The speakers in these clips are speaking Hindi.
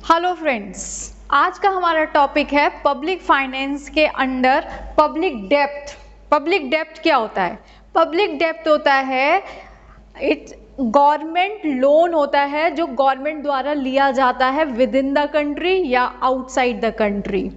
हेलो फ्रेंड्स, आज का हमारा टॉपिक है पब्लिक फाइनेंस के under public depth. Public depth क्या होता है? पब्लिक डेप्थ होता है इट गवर्नमेंट लोन होता है जो गवर्नमेंट द्वारा लिया जाता है विद इन द कंट्री या outside the country.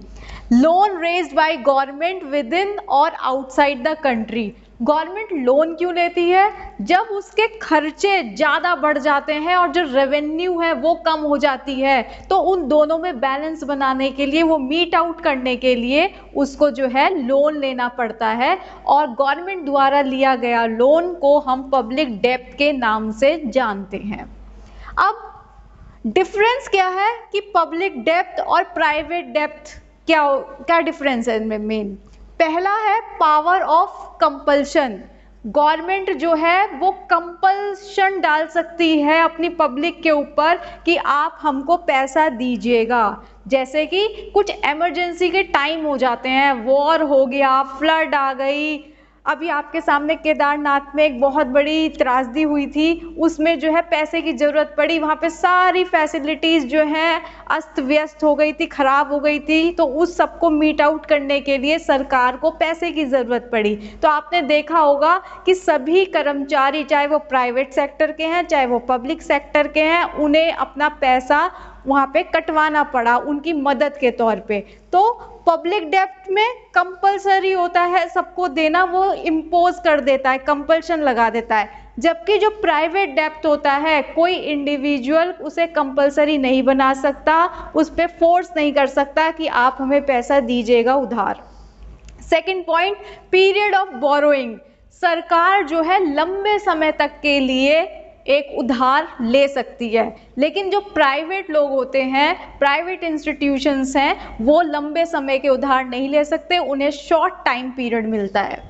Loan raised by government within और outside the country. Government loan क्यों लेती है? जब उसके खर्चे ज़्यादा बढ़ जाते हैं और जो रेवेन्यू है वो कम हो जाती है, तो उन दोनों में बैलेंस बनाने के लिए, वो मीट आउट करने के लिए उसको जो है लोन लेना पड़ता है। और गवर्नमेंट द्वारा लिया गया लोन को हम पब्लिक डेप्थ के नाम से जानते हैं। अब डिफरेंस क्या है कि पब्लिक डेप्थ और प्राइवेट डेप्थ क्या डिफरेंस है इनमें? मेन पहला है पावर ऑफ कंपल्शन। गवर्नमेंट जो है वो कंपल्शन डाल सकती है अपनी पब्लिक के ऊपर कि आप हमको पैसा दीजिएगा। जैसे कि कुछ इमरजेंसी के टाइम हो जाते हैं, वॉर हो गया, फ्लड आ गई। अभी आपके सामने केदारनाथ में एक बहुत बड़ी त्रासदी हुई थी, उसमें जो है पैसे की ज़रूरत पड़ी। वहाँ पे सारी फैसिलिटीज़ जो हैं अस्त व्यस्त हो गई थी, ख़राब हो गई थी, तो उस सबको मीट आउट करने के लिए सरकार को पैसे की ज़रूरत पड़ी। तो आपने देखा होगा कि सभी कर्मचारी, चाहे वो प्राइवेट सेक्टर के हैं चाहे वो पब्लिक सेक्टर के हैं, उन्हें अपना पैसा वहाँ पे कटवाना पड़ा उनकी मदद के तौर पे। तो पब्लिक डेप्थ में कंपलसरी होता है सबको देना, वो इम्पोज कर देता है, कंपल्शन लगा देता है। जबकि जो प्राइवेट डेप्थ होता है, कोई इंडिविजुअल उसे कंपलसरी नहीं बना सकता, उस पर फोर्स नहीं कर सकता कि आप हमें पैसा दीजिएगा उधार। Second point, period of borrowing. सरकार जो है लंबे समय तक के लिए एक उधार ले सकती है, लेकिन जो प्राइवेट लोग होते हैं, प्राइवेट इंस्टीट्यूशंस हैं, वो लंबे समय के उधार नहीं ले सकते, उन्हें शॉर्ट टाइम पीरियड मिलता है।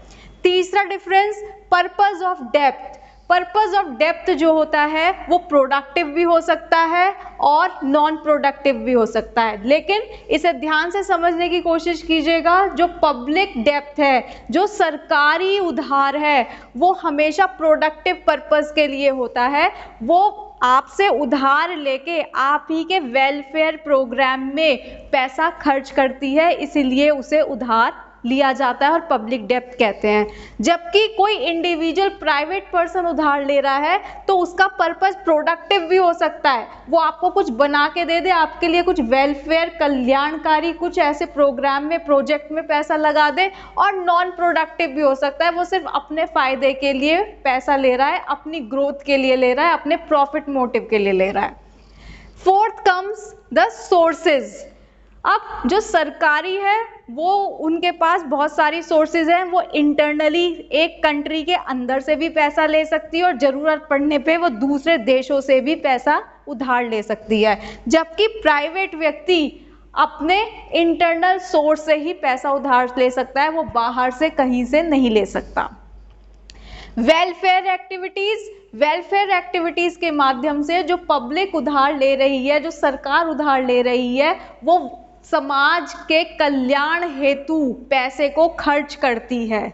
तीसरा difference, purpose of depth. Purpose of depth जो होता है वो प्रोडक्टिव भी हो सकता है और नॉन प्रोडक्टिव भी हो सकता है, लेकिन इसे ध्यान से समझने की कोशिश कीजिएगा। जो पब्लिक डेप्थ है, जो सरकारी उधार है, वो हमेशा प्रोडक्टिव पर्पस के लिए होता है। वो आपसे उधार लेके आप ही के वेलफेयर प्रोग्राम में पैसा खर्च करती है, इसीलिए उसे उधार लिया जाता है और पब्लिक डेप्थ कहते हैं। जबकि कोई इंडिविजुअल प्राइवेट पर्सन उधार ले रहा है तो उसका पर्पस प्रोडक्टिव भी हो सकता है, वो आपको कुछ बना के दे दे, आपके लिए कुछ वेलफेयर कल्याणकारी कुछ ऐसे प्रोग्राम में, प्रोजेक्ट में पैसा लगा दे। और नॉन प्रोडक्टिव भी हो सकता है, वो सिर्फ अपने फायदे के लिए पैसा ले रहा है, अपनी ग्रोथ के लिए ले रहा है, अपने प्रॉफिट मोटिव के लिए ले रहा है। Fourth comes the sources. अब जो सरकारी है वो उनके पास बहुत सारी सोर्सेज हैं, वो इंटरनली एक कंट्री के अंदर से भी पैसा ले सकती है और ज़रूरत पड़ने पे वो दूसरे देशों से भी पैसा उधार ले सकती है। जबकि प्राइवेट व्यक्ति अपने इंटरनल सोर्स से ही पैसा उधार ले सकता है, वो बाहर से कहीं से नहीं ले सकता। Welfare activities. वेलफेयर एक्टिविटीज के माध्यम से जो पब्लिक उधार ले रही है, जो सरकार उधार ले रही है, वो समाज के कल्याण हेतु पैसे को खर्च करती है,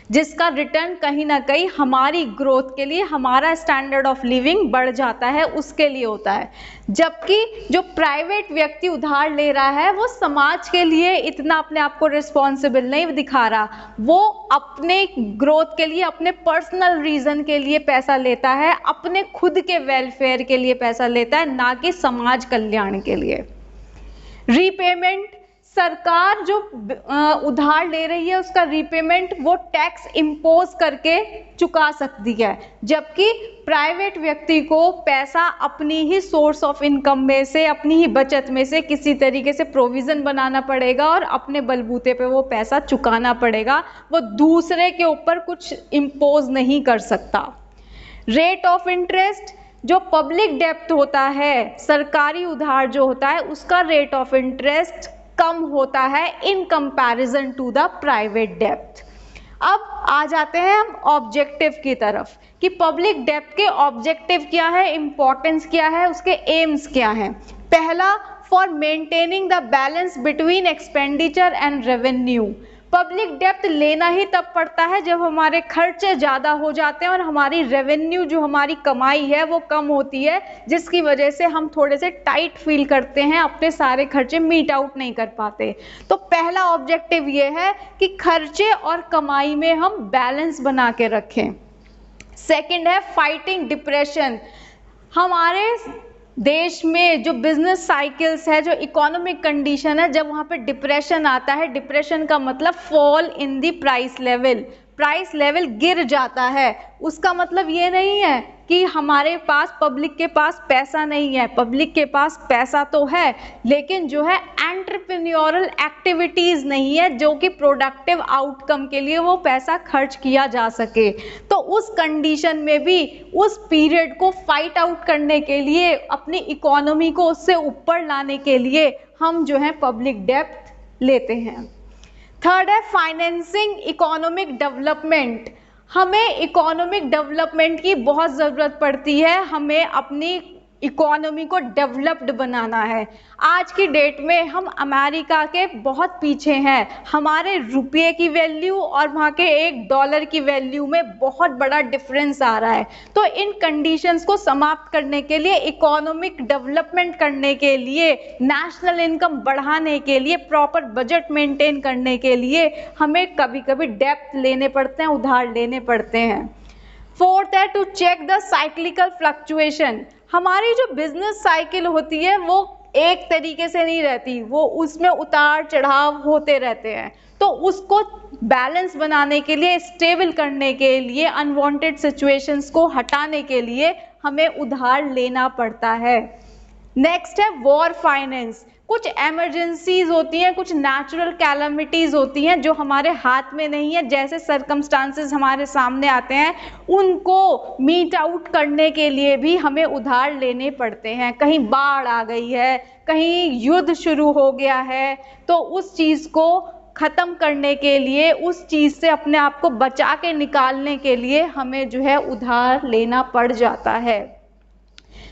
जिसका रिटर्न कहीं ना कहीं हमारी ग्रोथ के लिए, हमारा स्टैंडर्ड ऑफ लिविंग बढ़ जाता है, उसके लिए होता है। जबकि जो प्राइवेट व्यक्ति उधार ले रहा है वो समाज के लिए इतना अपने आप को रिस्पॉन्सिबल नहीं दिखा रहा, वो अपने ग्रोथ के लिए, अपने पर्सनल रीजन के लिए पैसा लेता है, अपने खुद के वेलफेयर के लिए पैसा लेता है, ना कि समाज कल्याण के लिए। रीपेमेंट। सरकार जो उधार ले रही है उसका रीपेमेंट वो टैक्स इम्पोज करके चुका सकती है, जबकि प्राइवेट व्यक्ति को पैसा अपनी ही सोर्स ऑफ इनकम में से, अपनी ही बचत में से किसी तरीके से प्रोविजन बनाना पड़ेगा और अपने बलबूते पे वो पैसा चुकाना पड़ेगा, वो दूसरे के ऊपर कुछ इम्पोज नहीं कर सकता। Rate of interest. जो पब्लिक डेप्थ होता है, सरकारी उधार जो होता है, उसका रेट ऑफ इंटरेस्ट कम होता है in comparison to the private depth. अब आ जाते हैं हम ऑब्जेक्टिव की तरफ कि पब्लिक डेप्थ के ऑब्जेक्टिव क्या है, इंपॉर्टेंस क्या है, उसके एम्स क्या हैं। पहला, for maintaining the balance between expenditure and revenue. Public depth लेना ही तब पड़ता है जब हमारे खर्चे ज़्यादा हो जाते हैं और हमारी रेवेन्यू, जो हमारी कमाई है, वो कम होती है, जिसकी वजह से हम थोड़े से टाइट फील करते हैं, अपने सारे खर्चे मीट आउट नहीं कर पाते। तो पहला ऑब्जेक्टिव ये है कि खर्चे और कमाई में हम बैलेंस बना के रखें। सेकंड है फाइटिंग डिप्रेशन। हमारे देश में जो बिजनेस साइकिल्स है, जो इकोनॉमिक कंडीशन है, जब वहाँ पे डिप्रेशन आता है, डिप्रेशन का मतलब fall in the price level, price level गिर जाता है। उसका मतलब ये नहीं है कि हमारे पास, पब्लिक के पास पैसा नहीं है, पब्लिक के पास पैसा तो है, लेकिन जो है एंटरप्रेन्योरल एक्टिविटीज़ नहीं है जो कि प्रोडक्टिव आउटकम के लिए वो पैसा खर्च किया जा सके। तो उस कंडीशन में भी उस पीरियड को फाइट आउट करने के लिए, अपनी इकोनॉमी को उससे ऊपर लाने के लिए हम जो है पब्लिक डेब्ट लेते हैं। थर्ड है फाइनेंसिंग इकोनॉमिक डेवलपमेंट। हमें इकोनॉमिक डेवलपमेंट की बहुत ज़रूरत पड़ती है, हमें अपनी इकोनॉमी को डेवलप्ड बनाना है। आज की डेट में हम अमेरिका के बहुत पीछे हैं, हमारे रुपये की वैल्यू और वहाँ के $1 की वैल्यू में बहुत बड़ा डिफरेंस आ रहा है। तो इन कंडीशंस को समाप्त करने के लिए, इकोनॉमिक डेवलपमेंट करने के लिए, नेशनल इनकम बढ़ाने के लिए, प्रॉपर बजट मेंटेन करने के लिए हमें कभी कभी डेब्ट लेने पड़ते हैं, उधार लेने पड़ते हैं। फोर्थ है to check the cyclical fluctuation. हमारी जो बिजनेस साइकिल होती है वो एक तरीके से नहीं रहती, वो उसमें उतार चढ़ाव होते रहते हैं। तो उसको बैलेंस बनाने के लिए, स्टेबल करने के लिए, अनवांटेड सिचुएशंस को हटाने के लिए हमें उधार लेना पड़ता है। नेक्स्ट है वॉर फाइनेंस। कुछ एमरजेंसीज होती हैं, कुछ नेचुरल कैलामिटीज होती हैं जो हमारे हाथ में नहीं है, जैसे सर्कमस्टांसेस हमारे सामने आते हैं, उनको मीट आउट करने के लिए भी हमें उधार लेने पड़ते हैं। कहीं बाढ़ आ गई है, कहीं युद्ध शुरू हो गया है, तो उस चीज़ को ख़त्म करने के लिए, उस चीज़ से अपने आप को बचा के निकालने के लिए हमें जो है उधार लेना पड़ जाता है।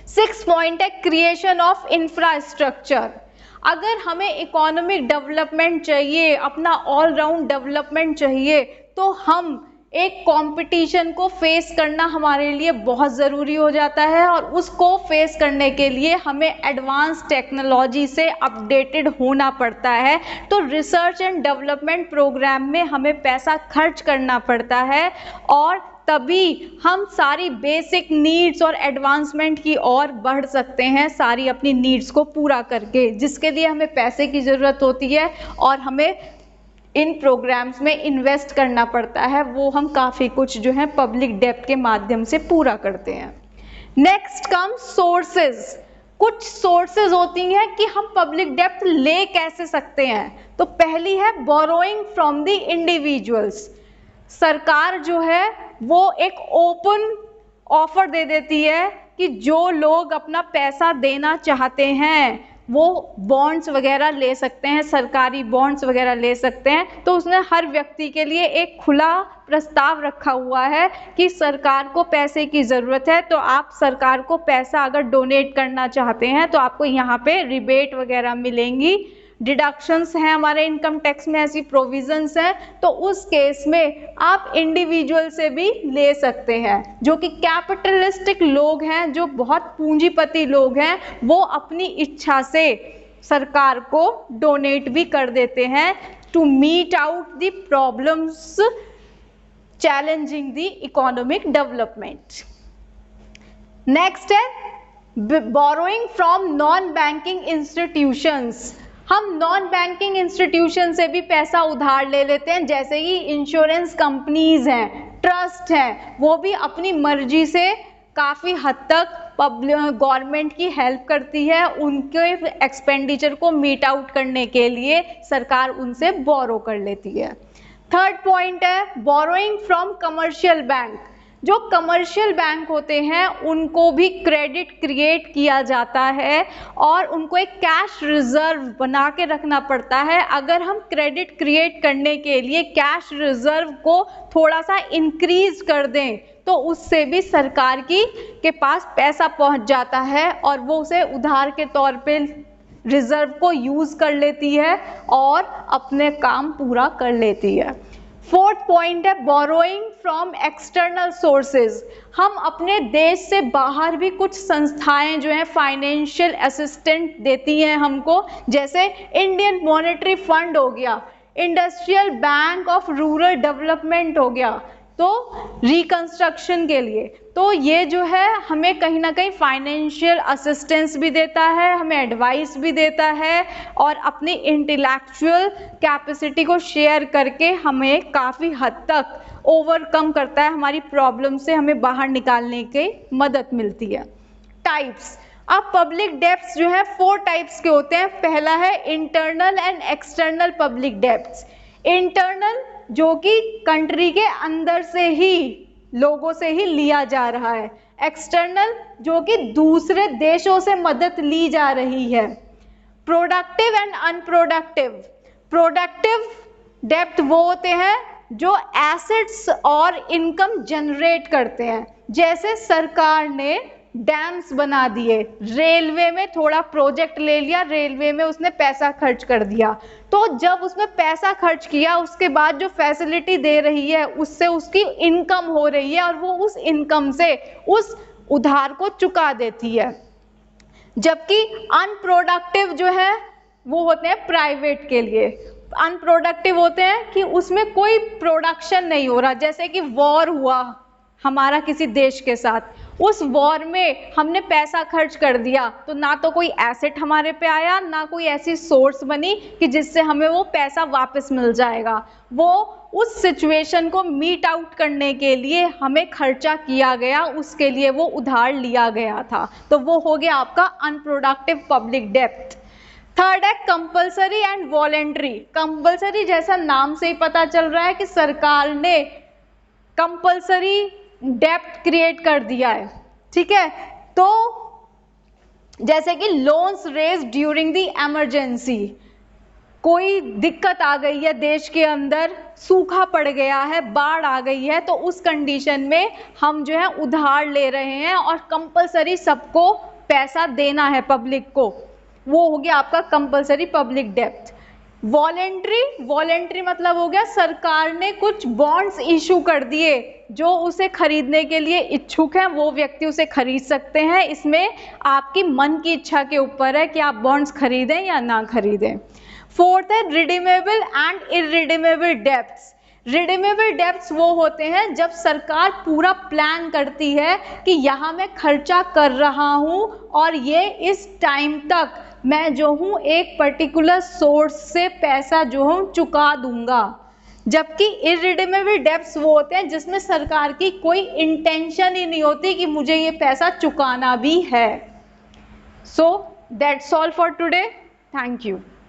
6 पॉइंट है क्रिएशन ऑफ इंफ्रास्ट्रक्चर। अगर हमें इकोनॉमिक डेवलपमेंट चाहिए, अपना ऑल राउंड डेवलपमेंट चाहिए, तो हम एक कंपटीशन को फेस करना हमारे लिए बहुत ज़रूरी हो जाता है, और उसको फेस करने के लिए हमें एडवांस टेक्नोलॉजी से अपडेटेड होना पड़ता है। तो रिसर्च एंड डेवलपमेंट प्रोग्राम में हमें पैसा खर्च करना पड़ता है, और तभी हम सारी बेसिक नीड्स और एडवांसमेंट की ओर बढ़ सकते हैं, सारी अपनी नीड्स को पूरा करके, जिसके लिए हमें पैसे की ज़रूरत होती है और हमें इन प्रोग्राम्स में इन्वेस्ट करना पड़ता है। वो हम काफ़ी कुछ जो है पब्लिक डेब्ट के माध्यम से पूरा करते हैं। Next come sources. कुछ सोर्सेज होती हैं कि हम पब्लिक डेब्ट ले कैसे सकते हैं। तो पहली है बोरोइंग फ्रॉम द इंडिविजुअल्स। सरकार जो है वो एक ओपन ऑफर दे देती है कि जो लोग अपना पैसा देना चाहते हैं वो बॉन्ड्स वगैरह ले सकते हैं, सरकारी बॉन्ड्स वगैरह ले सकते हैं। तो उसने हर व्यक्ति के लिए एक खुला प्रस्ताव रखा हुआ है कि सरकार को पैसे की ज़रूरत है, तो आप सरकार को पैसा अगर डोनेट करना चाहते हैं तो आपको यहाँ पे रिबेट वगैरह मिलेंगी, डिडक्शंस हैं, हमारे इनकम टैक्स में ऐसी प्रोविजंस हैं। तो उस केस में आप इंडिविजुअल से भी ले सकते हैं। जो कि कैपिटलिस्टिक लोग हैं, जो बहुत पूंजीपति लोग हैं, वो अपनी इच्छा से सरकार को डोनेट भी कर देते हैं to meet out the problems challenging the economic development. Next है borrowing from non banking institutions. हम नॉन बैंकिंग इंस्टीट्यूशन से भी पैसा उधार ले लेते हैं, जैसे कि इंश्योरेंस कंपनीज हैं, ट्रस्ट हैं, वो भी अपनी मर्जी से काफ़ी हद तक गवर्नमेंट की हेल्प करती है, उनके एक्सपेंडिचर को मीट आउट करने के लिए सरकार उनसे बोरो कर लेती है। थर्ड पॉइंट है बोरोइंग फ्रॉम कमर्शियल बैंक। जो कमर्शियल बैंक होते हैं उनको भी क्रेडिट क्रिएट किया जाता है और उनको एक कैश रिजर्व बना के रखना पड़ता है। अगर हम क्रेडिट क्रिएट करने के लिए कैश रिजर्व को थोड़ा सा इंक्रीज कर दें तो उससे भी सरकार के पास पैसा पहुंच जाता है और वो उसे उधार के तौर पे रिजर्व को यूज कर लेती है और अपने काम पूरा कर लेती है। फोर्थ पॉइंट है बोरोइंग फ्रॉम एक्सटर्नल सोर्सेज। हम अपने देश से बाहर भी कुछ संस्थाएं जो हैं फाइनेंशियल असिस्टेंट देती हैं हमको, जैसे इंडियन मॉनेटरी फंड हो गया, industrial bank of rural development हो गया, तो रिकंस्ट्रक्शन के लिए। तो ये जो है हमें कहीं ना कहीं फाइनेंशियल असिस्टेंस भी देता है, हमें एडवाइस भी देता है और अपनी इंटेलेक्चुअल कैपेसिटी को शेयर करके हमें काफ़ी हद तक ओवरकम करता है, हमारी प्रॉब्लम से हमें बाहर निकालने की मदद मिलती है। टाइप्स, अब पब्लिक डेब्ट्स जो है 4 टाइप्स के होते हैं। पहला है internal and external public debts. Internal जो कि कंट्री के अंदर से ही, लोगों से ही लिया जा रहा है। एक्सटर्नल जो कि दूसरे देशों से मदद ली जा रही है। Productive and unproductive. प्रोडक्टिव डेब्ट वो होते हैं जो एसेट्स और इनकम जनरेट करते हैं, जैसे सरकार ने डैम्स बना दिए, रेलवे में थोड़ा प्रोजेक्ट ले लिया, रेलवे में उसने पैसा खर्च कर दिया, तो जब उसने पैसा खर्च किया उसके बाद जो फैसिलिटी दे रही है उससे उसकी इनकम हो रही है और वो उस इनकम से उस उधार को चुका देती है। जबकि अनप्रोडक्टिव जो है वो होते हैं प्राइवेट के लिए। अनप्रोडक्टिव होते हैं कि उसमें कोई प्रोडक्शन नहीं हो रहा, जैसे कि वॉर हुआ हमारा किसी देश के साथ, उस वॉर में हमने पैसा खर्च कर दिया तो ना तो कोई एसेट हमारे पे आया, ना कोई ऐसी सोर्स बनी कि जिससे हमें वो पैसा वापस मिल जाएगा। वो उस सिचुएशन को मीट आउट करने के लिए हमें खर्चा किया गया, उसके लिए वो उधार लिया गया था, तो वो हो गया आपका अनप्रोडक्टिव पब्लिक डेब्ट। थर्ड है कंपल्सरी एंड वॉलेंट्री। कंपल्सरी जैसा नाम से ही पता चल रहा है कि सरकार ने कंपल्सरी डेब्ट क्रिएट कर दिया है, ठीक है। तो जैसे कि loans raise during the emergency, कोई दिक्कत आ गई है देश के अंदर, सूखा पड़ गया है, बाढ़ आ गई है, तो उस कंडीशन में हम जो है उधार ले रहे हैं और कंपल्सरी सबको पैसा देना है पब्लिक को, वो हो गया आपका कंपल्सरी पब्लिक डेब्ट। वॉलेंट्री, वॉलेंट्री मतलब हो गया सरकार ने कुछ बॉन्ड्स इशू कर दिए, जो उसे खरीदने के लिए इच्छुक हैं वो व्यक्ति उसे खरीद सकते हैं। इसमें आपकी मन की इच्छा के ऊपर है कि आप बॉन्ड्स खरीदें या ना खरीदें। फोर्थ है redeemable and irredeemable debts. Redeemable debts वो होते हैं जब सरकार पूरा प्लान करती है कि यहाँ मैं खर्चा कर रहा हूँ और ये इस टाइम तक मैं जो हूँ एक पर्टिकुलर सोर्स से पैसा जो हूँ चुका दूंगा। जबकि इररिडीमेबल डेब्ट्स वो होते हैं जिसमें सरकार की कोई इंटेंशन ही नहीं होती कि मुझे ये पैसा चुकाना भी है। So that's all for today, thank you.